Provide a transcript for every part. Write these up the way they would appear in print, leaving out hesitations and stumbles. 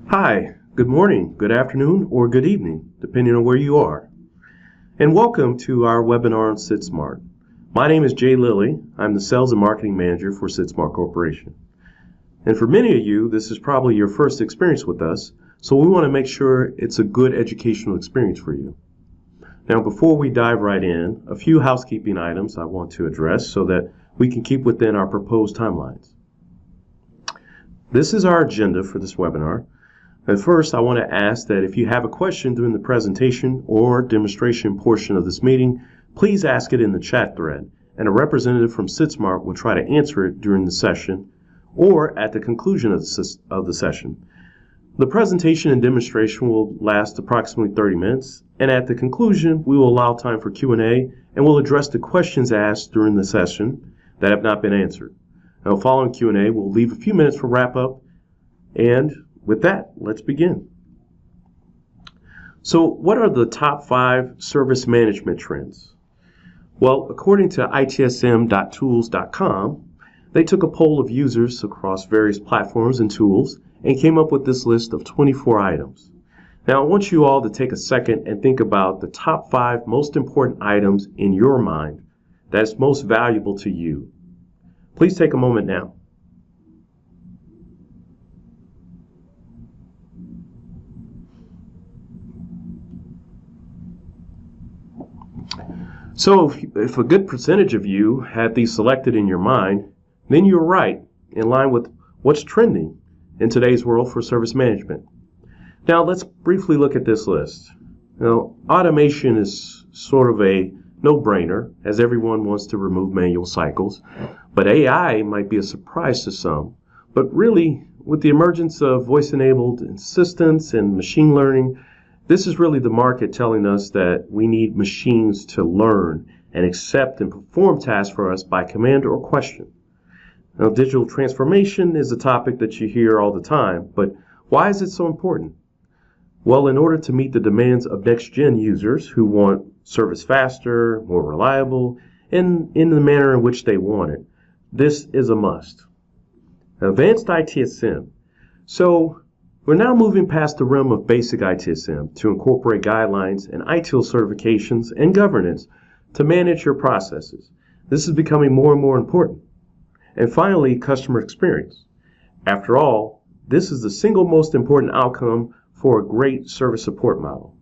Hi, good morning, good afternoon, or good evening, depending on where you are. And welcome to our webinar on CITSmart. My name is Jay Lilly. I'm the Sales and Marketing Manager for CITSmart Corporation. And for many of you, this is probably your first experience with us, so we want to make sure it's a good educational experience for you. Now, before we dive right in, a few housekeeping items I want to address so that we can keep within our proposed timelines. This is our agenda for this webinar. At first, I want to ask that if you have a question during the presentation or demonstration portion of this meeting, please ask it in the chat thread, and a representative from CITSmart will try to answer it during the session or at the conclusion of the session. The presentation and demonstration will last approximately 30 minutes, and at the conclusion, we will allow time for Q&A, and we'll address the questions asked during the session that have not been answered. Now, following Q&A, we'll leave a few minutes for wrap-up, and with that, let's begin. So what are the top 5 service management trends? Well, according to itsm.tools.com, they took a poll of users across various platforms and tools and came up with this list of 24 items. Now, I want you all to take a second and think about the top 5 most important items in your mind that's most valuable to you. Please take a moment now. So if a good percentage of you had these selected in your mind, then you're right, in line with what's trending in today's world for service management. Now let's briefly look at this list. Now, automation is sort of a no-brainer, as everyone wants to remove manual cycles, but AI might be a surprise to some. But really, with the emergence of voice-enabled assistants and machine learning, this is really the market telling us that we need machines to learn and accept and perform tasks for us by command or question. Now, digital transformation is a topic that you hear all the time, but why is it so important? Well, in order to meet the demands of next-gen users who want service faster, more reliable, and in the manner in which they want it, this is a must. Advanced ITSM. So, we're now moving past the realm of basic ITSM to incorporate guidelines and ITIL certifications and governance to manage your processes. This is becoming more and more important. And finally, customer experience. After all, this is the single most important outcome for a great service support model,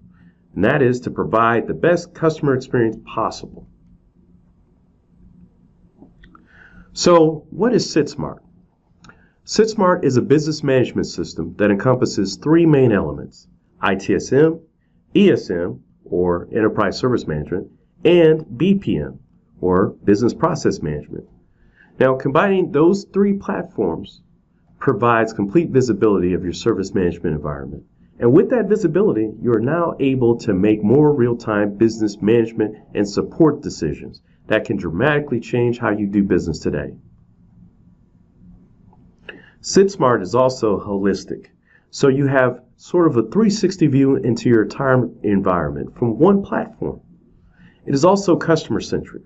and that is to provide the best customer experience possible. So, what is CITSmart? CITSmart is a business management system that encompasses 3 main elements: ITSM, ESM, or Enterprise Service Management, and BPM, or Business Process Management. Now, combining those 3 platforms provides complete visibility of your service management environment. And with that visibility, you are now able to make more real-time business management and support decisions that can dramatically change how you do business today. CITSmart is also holistic, so you have sort of a 360 view into your entire environment from one platform. It is also customer-centric.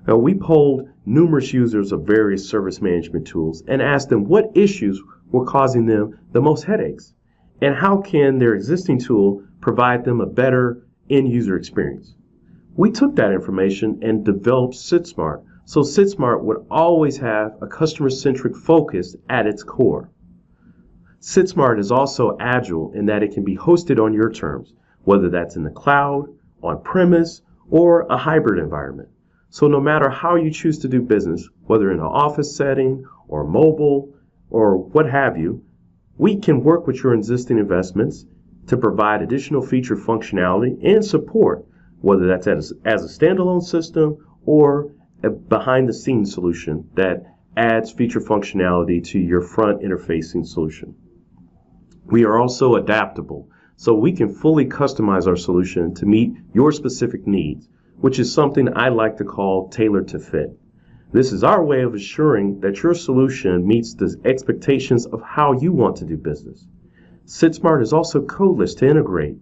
Now, we polled numerous users of various service management tools and asked them what issues were causing them the most headaches, and how can their existing tool provide them a better end-user experience. We took that information and developed CITSmart, so CITSmart would always have a customer-centric focus at its core. CITSmart is also agile in that it can be hosted on your terms, whether that's in the cloud, on-premise, or a hybrid environment. So no matter how you choose to do business, whether in an office setting or mobile or what have you, we can work with your existing investments to provide additional feature functionality and support, whether that's as a standalone system or a behind-the-scenes solution that adds feature functionality to your front-interfacing solution. We are also adaptable, so we can fully customize our solution to meet your specific needs, which is something I like to call tailored to fit. This is our way of assuring that your solution meets the expectations of how you want to do business. CITSmart is also codeless to integrate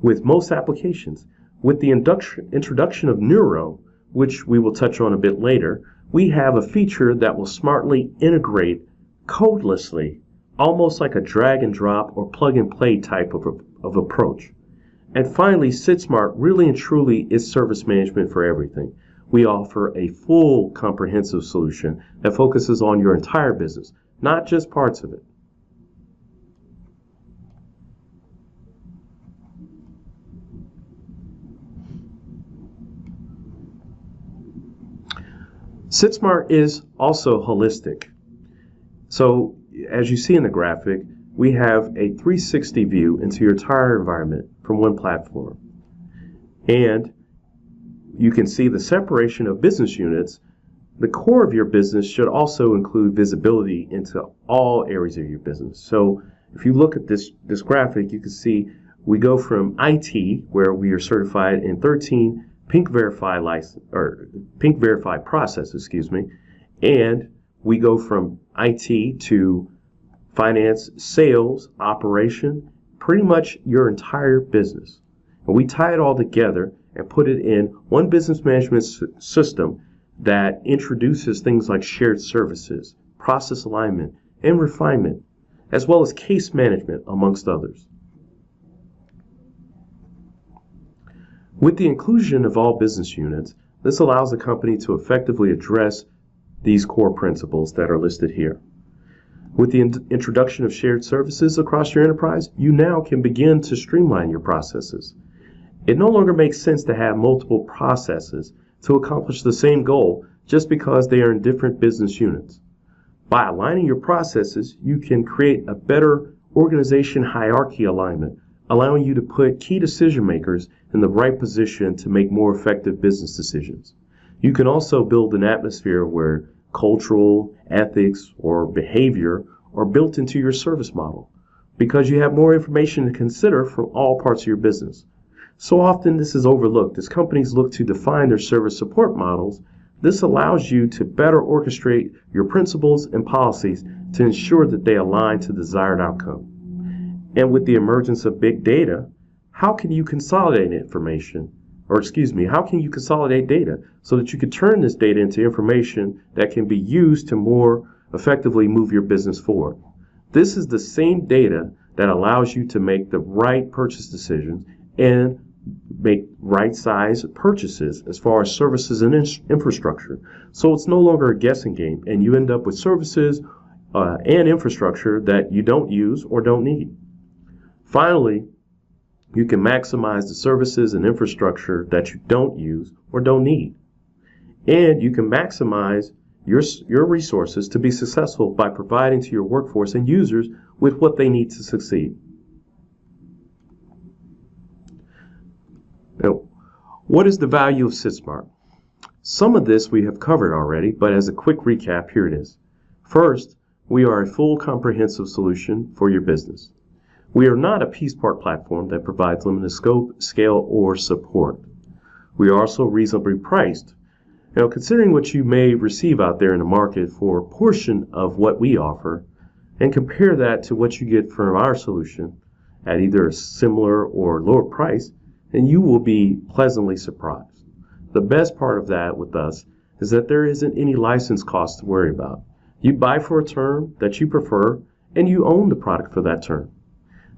with most applications. With the introduction of Neuro, which we will touch on a bit later, we have a feature that will smartly integrate codelessly almost like a drag and drop or plug and play type of approach. And finally, CITSmart really and truly is service management for everything. We offer a full comprehensive solution that focuses on your entire business, not just parts of it. CITSmart is also holistic. So as you see in the graphic, we have a 360 view into your entire environment from one platform. And you can see the separation of business units. The core of your business should also include visibility into all areas of your business. So if you look at this graphic, you can see we go from IT, where we are certified in 13 Pink Verify processes, and we go from IT to finance, sales, operation, pretty much your entire business. And we tie it all together and put it in one business management system that introduces things like shared services, process alignment, and refinement, as well as case management, amongst others. With the inclusion of all business units, this allows the company to effectively address these core principles that are listed here. With the introduction of shared services across your enterprise, you now can begin to streamline your processes. It no longer makes sense to have multiple processes to accomplish the same goal just because they are in different business units. By aligning your processes, you can create a better organization hierarchy alignment, allowing you to put key decision makers in the right position to make more effective business decisions. You can also build an atmosphere where cultural, ethics, or behavior are built into your service model because you have more information to consider from all parts of your business. So often this is overlooked as companies look to define their service support models. This allows you to better orchestrate your principles and policies to ensure that they align to the desired outcome. And with the emergence of big data, how can you consolidate how can you consolidate data so that you can turn this data into information that can be used to more effectively move your business forward? This is the same data that allows you to make the right purchase decisions and make right size purchases as far as services and infrastructure. So it's no longer a guessing game, and you end up with services and infrastructure that you don't use or don't need. Finally, you can maximize the services and infrastructure that you don't use or don't need. And you can maximize your resources to be successful by providing to your workforce and users with what they need to succeed. Now, what is the value of CITSmart? Some of this we have covered already, but as a quick recap, here it is. First, we are a full comprehensive solution for your business. We are not a piece part platform that provides limited scope, scale, or support. We are also reasonably priced. Now, considering what you may receive out there in the market for a portion of what we offer, and compare that to what you get from our solution at either a similar or lower price, then you will be pleasantly surprised. The best part of that with us is that there isn't any license cost to worry about. You buy for a term that you prefer, and you own the product for that term.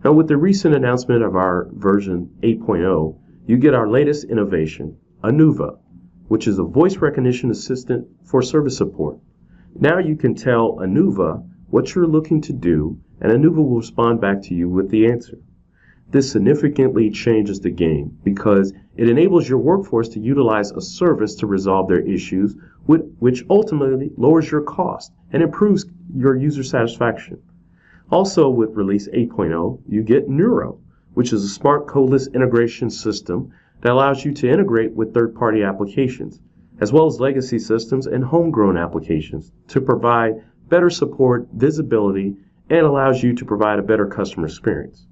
Now, with the recent announcement of our version 8.0, you get our latest innovation, Anuva, which is a voice recognition assistant for service support. Now you can tell Anuva what you're looking to do, and Anuva will respond back to you with the answer. This significantly changes the game because it enables your workforce to utilize a service to resolve their issues, which ultimately lowers your cost and improves your user satisfaction. Also, with Release 8.0, you get Neuro, which is a smart codeless integration system that allows you to integrate with third-party applications, as well as legacy systems and homegrown applications to provide better support, visibility, and allows you to provide a better customer experience.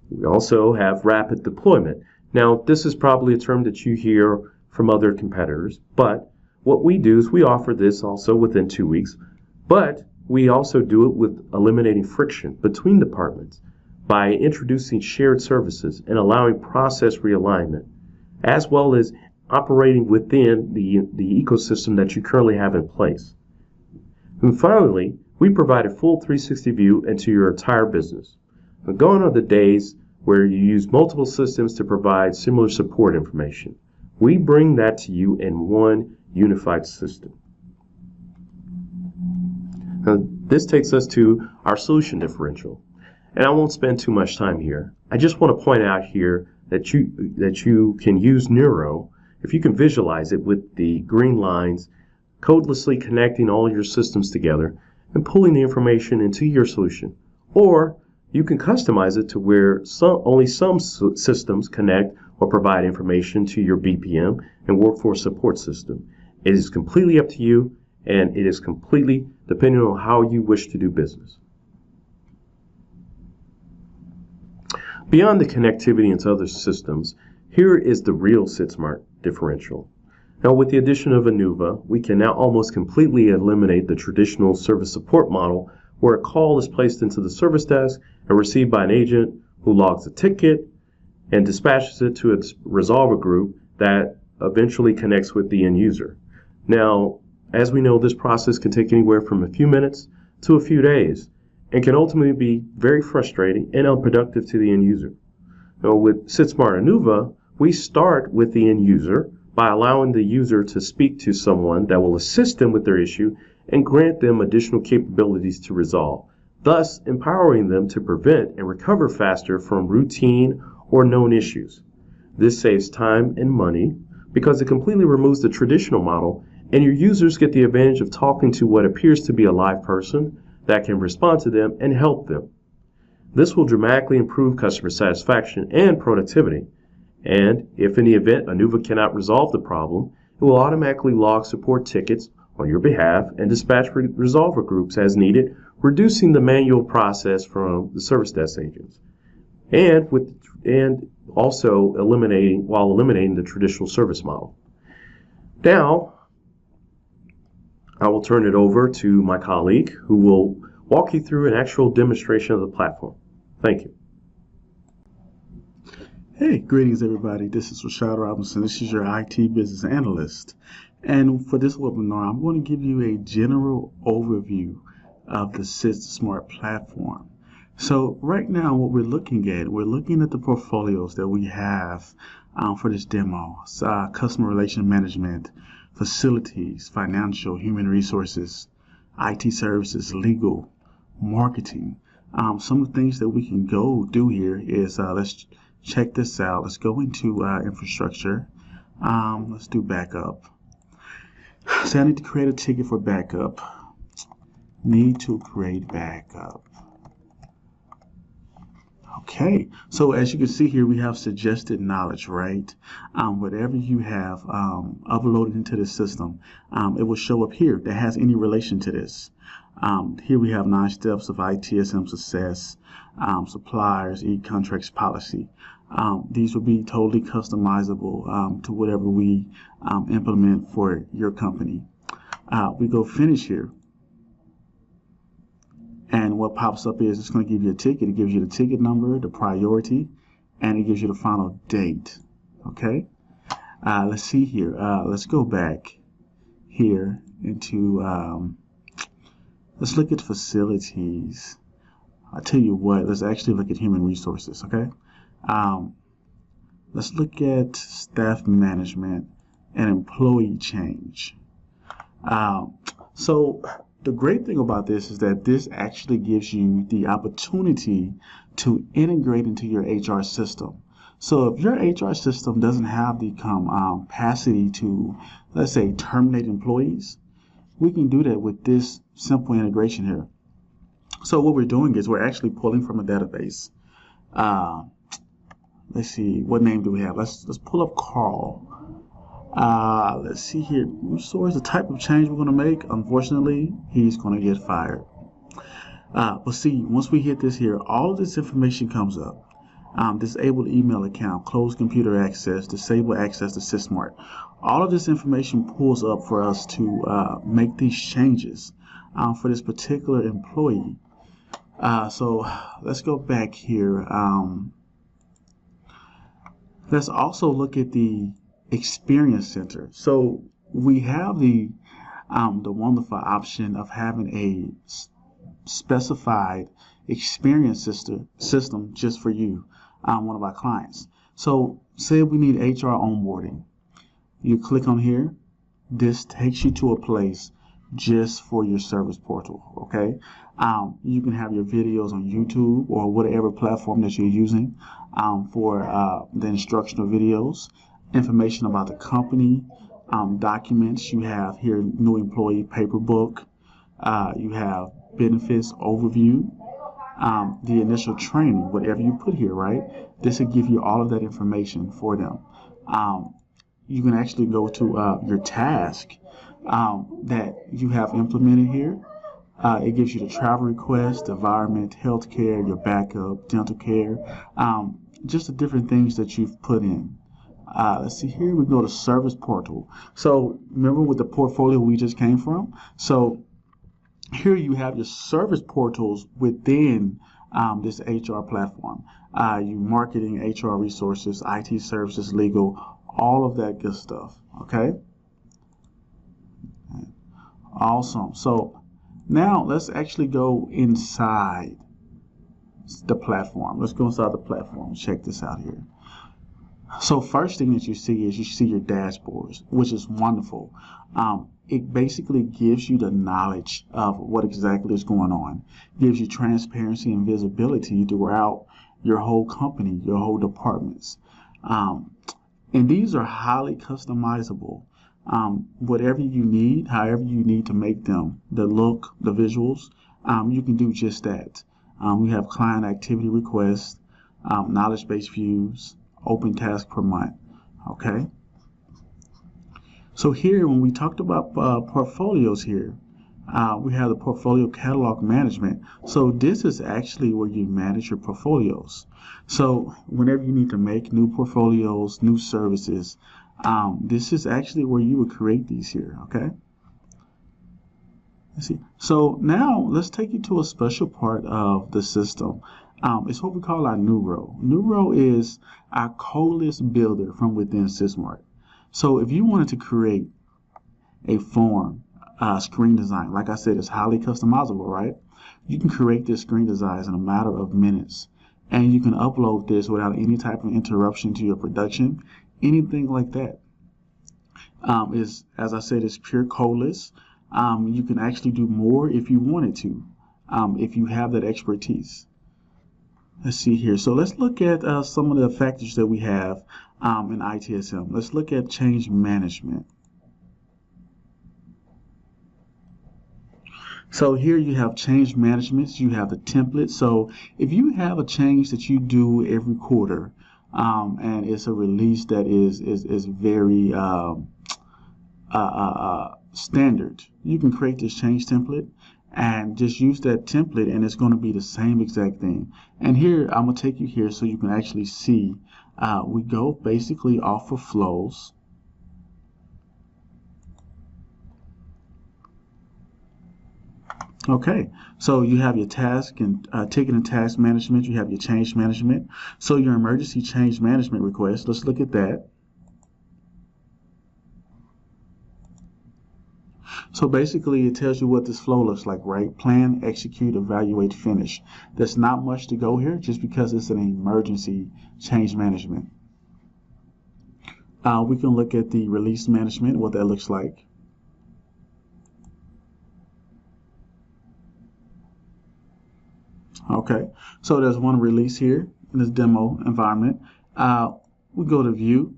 We also have rapid deployment. Now, this is probably a term that you hear from other competitors, but what we do is we offer this also within 2 weeks, but we also do it with eliminating friction between departments by introducing shared services and allowing process realignment, as well as operating within the ecosystem that you currently have in place. And finally, We provide a full 360 view into your entire business. Now, gone are the days where you use multiple systems to provide similar support information. We bring that to you in one unified system. Now, this takes us to our solution differential. And I won't spend too much time here. I just want to point out here that you can use Neuro if you can visualize it with the green lines, codelessly connecting all your systems together and pulling the information into your solution. Or you can customize it to where only some systems connect or provide information to your BPM and workforce support system. It is completely up to you, and it is completely depending on how you wish to do business. Beyond the connectivity into other systems, here is the real CITSmart differential. Now, with the addition of Anuva, we can now almost completely eliminate the traditional service support model where a call is placed into the service desk and received by an agent who logs a ticket and dispatches it to its resolver group that eventually connects with the end user. Now, as we know, this process can take anywhere from a few minutes to a few days and can ultimately be very frustrating and unproductive to the end user. Now, with CITSmart Anuva, we start with the end user by allowing the user to speak to someone that will assist them with their issue and grant them additional capabilities to resolve, thus empowering them to prevent and recover faster from routine or known issues. This saves time and money because it completely removes the traditional model, and your users get the advantage of talking to what appears to be a live person that can respond to them and help them. This will dramatically improve customer satisfaction and productivity. And if in the event Anuva cannot resolve the problem, it will automatically log support tickets on your behalf and dispatch resolver groups as needed, reducing the manual process from the service desk agents, and also eliminating the traditional service model. Now, I will turn it over to my colleague who will walk you through an actual demonstration of the platform. Thank you. Hey, greetings everybody. This is Rashad Robinson. This is your IT business analyst. And for this webinar, I'm going to give you a general overview of the CITSmart platform. So right now, what we're looking at the portfolios that we have for this demo. Customer relation management, facilities, financial, human resources, IT services, legal, marketing. Some of the things that we can go do here is let's check this out. Let's go into infrastructure. Let's do backup. So I need to create a ticket for backup. Need to create backup. Okay, so as you can see here, we have suggested knowledge, right? Whatever you have uploaded into the system, it will show up here that has any relation to this. Here we have 9 steps of ITSM success, suppliers, e-contracts policy. These will be totally customizable to whatever we implement for your company. We go finish here. And what pops up is it's going to give you a ticket. It gives you the ticket number, the priority, and it gives you the final date. Okay? Let's see here. Let's go back here into, let's look at facilities. I'll tell you what, let's actually look at human resources, okay? Let's look at staff management and employee change. So the great thing about this is that this actually gives you the opportunity to integrate into your HR system. So if your HR system doesn't have the capacity to, let's say, terminate employees, we can do that with this simple integration here. So what we're doing is we're actually pulling from a database. Let's see, what name do we have? Let's pull up Carl. Let's see here. Resource, the type of change we're going to make. Unfortunately, he's going to get fired. But see, once we hit this here, all of this information comes up. Disable email account, close computer access, disable access to CITSmart. All of this information pulls up for us to make these changes for this particular employee. So let's go back here. Let's also look at the Experience Center. So we have the wonderful option of having specified experience system just for you, one of our clients. So say we need HR onboarding. You click on here. This takes you to a place just for your service portal, okay? You can have your videos on YouTube or whatever platform that you're using for the instructional videos, information about the company, documents. You have here new employee paper book. You have benefits overview, the initial training, whatever you put here, right? This will give you all of that information for them. You can actually go to your task that you have implemented here. It gives you the travel request, environment, healthcare, your backup, dental care, just the different things that you've put in. Let's see here, we go to service portal. So remember with the portfolio we just came from? So here you have your service portals within this HR platform. You marketing, HR resources, IT services, legal, all of that good stuff, okay? Awesome. So now let's actually go inside the platform. Let's go inside the platform. Check this out here. So first thing that you see is you see your dashboards, which is wonderful. It basically gives you the knowledge of what exactly is going on. It gives you transparency and visibility throughout your whole company, your whole departments. And these are highly customizable. Whatever you need, however you need to make them, the look, the visuals, you can do just that. We have client activity requests, knowledge-based views, open task per month, okay? So here, when we talked about portfolios here, we have the portfolio catalog management. So this is actually where you manage your portfolios. So whenever you need to make new portfolios, new services, this is actually where you would create these here, okay? Let's see. So now let's take you to a special part of the system. It's what we call our new row. New row is our co-list builder from within CITSmart. So if you wanted to create a form, screen design, like I said, it's highly customizable, right? You can create this screen designs in a matter of minutes, and you can upload this without any type of interruption to your production, anything like that. As I said, it's pure co-list. You can actually do more if you wanted to, if you have that expertise. Let's see here. So let's look at some of the factors that we have in ITSM. Let's look at change management. So here you have change management. You have the template. So if you have a change that you do every quarter, and it's a release that is very standard, you can create this change template and just use that template, and it's going to be the same exact thing. And here I'm going to take you here so you can actually see. We go basically off of flows. Okay, so you have your task and ticket and task management. You have your change management. So your emergency change management request, let's look at that. So basically it tells you what this flow looks like, right? Plan, execute, evaluate, finish. There's not much to go here just because it's an emergency change management. We can look at the release management, what that looks like. Okay, so there's one release here in this demo environment. We go to view.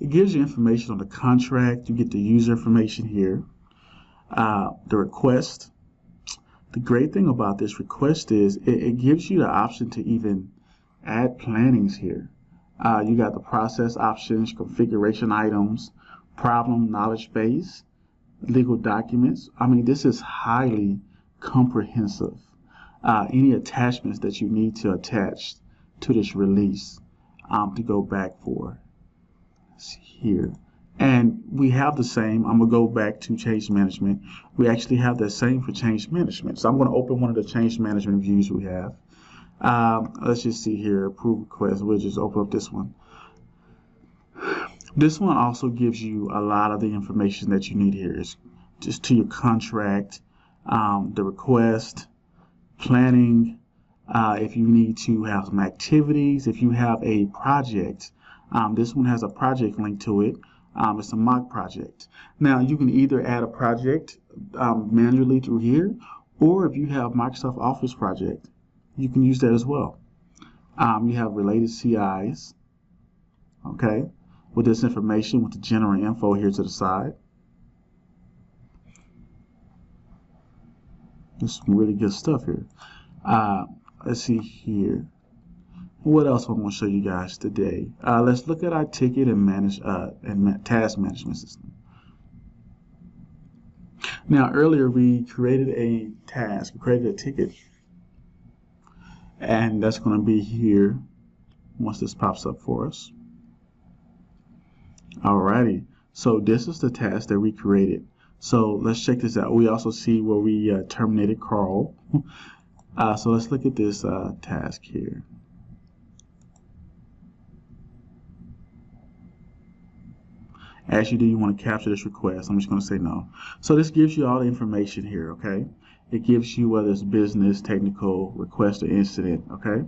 It gives you information on the contract. You get the user information here. The request. The great thing about this request is it gives you the option to even add plannings here. You got the process options, configuration items, problem knowledge base, legal documents. I mean, this is highly comprehensive. Any attachments that you need to attach to this release to go back for. Let's see here. And we have the same. I'm going to go back to change management. We actually have the same for change management. So I'm going to open one of the change management views we have. Let's just see here. Approve request. We'll just open up this one. This one also gives you a lot of the information that you need here. It's just to your contract, the request, planning, if you need to have some activities, if you have a project. This one has a project link to it. It's a mock project. Now, you can either add a project manually through here, or if you have Microsoft Office project, you can use that as well. You have related CIs, okay, with this information, with the general info here to the side. There's some really good stuff here. Let's see here. What else I want to show you guys today? Let's look at our ticket and task management system. Now, earlier we created a task, we created a ticket, and that's going to be here once this pops up for us. Alrighty, so this is the task that we created. So let's check this out. We also see where we terminated Carl. So let's look at this task here. As you do, you want to capture this request. I'm just going to say no. So this gives you all the information here, okay? It gives you whether it's business, technical, request, or incident, okay?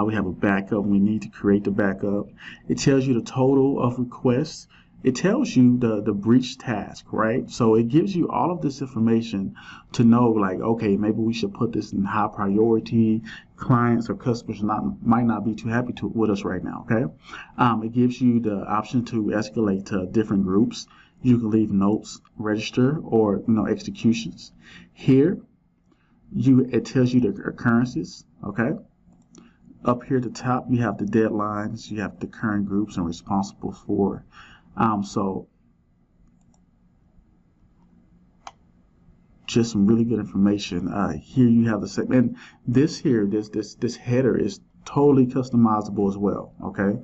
We have a backup. We need to create the backup. It tells you the total of requests. It tells you the breach task, right? So it gives you all of this information to know, like, okay, maybe we should put this in high priority. Clients or customers might not be too happy with us right now, okay? It gives you the option to escalate to different groups. You can leave notes, register, or executions. Here, it tells you the occurrences, okay? Up here at the top, you have the deadlines, you have the current groups and responsible for. So just some really good information. Here you have the same, and this here, this header is totally customizable as well. Okay,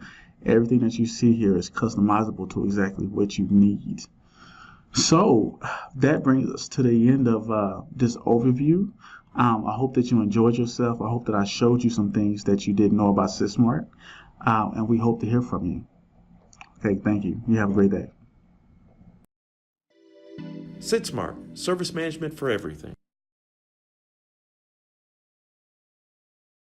everything that you see here is customizable to exactly what you need. So that brings us to the end of this overview. I hope that you enjoyed yourself. I hope that I showed you some things that you didn't know about CITSmart, and we hope to hear from you. Okay, thank you. You have a great day. CITSmart, service management for everything.